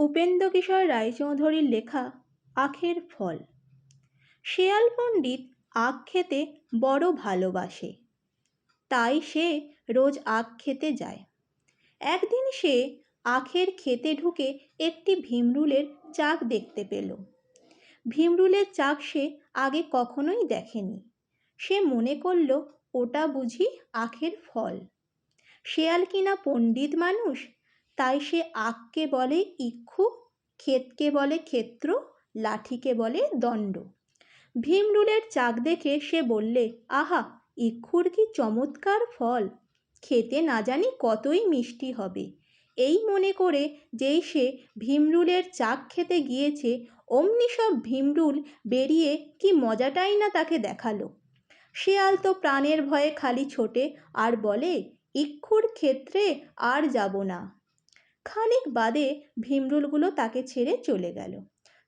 উপেন্দ্রকিশোর রায়চৌধুরীর লেখা আখের ফল। শেয়াল পণ্ডিত আখ খেতে বড় ভালোবাসে, তাই সে রোজ আখ খেতে যায়। একদিন সে আখের খেতে ঢুকে একটি ভিমরুলের চাক দেখতে পেল। ভিমরুলের চাক সে আগে কখনোই দেখেনি। সে মনে করল ওটা বুঝি আখের ফল। শেয়াল কিনা পণ্ডিত মানুষ, তাই সে আখকে বলে ইক্ষু, ক্ষেতকে বলে ক্ষেত্র, লাঠিকে বলে দণ্ড। ভিমরুলের চাক দেখে সে বললে, আহা, ইক্ষুর কি চমৎকার ফল, খেতে না জানি কতই মিষ্টি হবে। এই মনে করে যেই সে ভিমরুলের চাক খেতে গিয়েছে, অমনি সব ভিমরুল বেরিয়ে কি মজাটাই না তাকে দেখালো। শেয়াল তো প্রাণের ভয়ে খালি ছোটে আর বলে, ইক্ষুর ক্ষেত্রে আর যাব না। খানিক বাদে ভিমরুলগুলো তাকে ছেড়ে চলে গেল।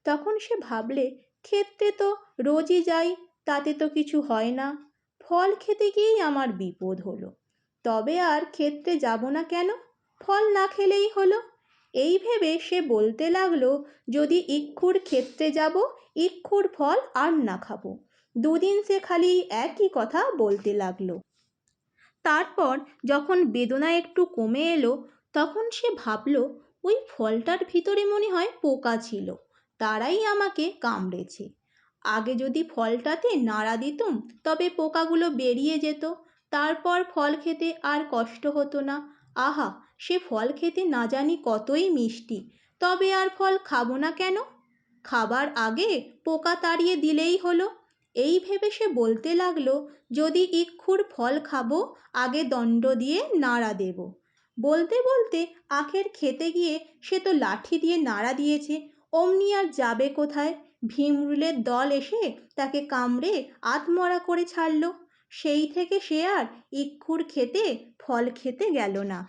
তখন সে ভাবলে, ক্ষেত্রে তো রোজই যাই, তাতে তো কিছু হয় না, ফল খেতে গিয়েই আমার বিপদ হলো। তবে আর ক্ষেত্রে যাব না কেন, ফল না খেলেই হলো। এই ভেবে সে বলতে লাগলো, যদি ইক্ষুর ক্ষেত্রে যাব, ইক্ষুর ফল আর না খাবো। দুদিন সে খালি একই কথা বলতে লাগলো। তারপর যখন বেদনা একটু কমে এলো, তখন সে ভাবল, ওই ফলটার ভিতরে মনে হয় পোকা ছিল, তারাই আমাকে কামড়েছে। আগে যদি ফলটাতে নাড়া দিতুম, তবে পোকাগুলো বেরিয়ে যেত, তারপর ফল খেতে আর কষ্ট হতো না। আহা, সে ফল খেতে না জানি কতই মিষ্টি, তবে আর ফল খাবো না কেন? খাবার আগে পোকা তাড়িয়ে দিলেই হলো। এই ভেবে সে বলতে লাগলো, যদি ইক্ষুর ফল খাবো, আগে দণ্ড দিয়ে নাড়া দেব। বলতে বলতে আখের খেতে গিয়ে সে তো লাঠি দিয়ে নাড়া দিয়েছে, অমনি আর যাবে কোথায়? ভিমরুলের দল এসে তাকে কামড়ে আধমরা করে ছাড়ল। সেই থেকে সে আর ইক্ষুর খেতে ফল খেতে গেল না।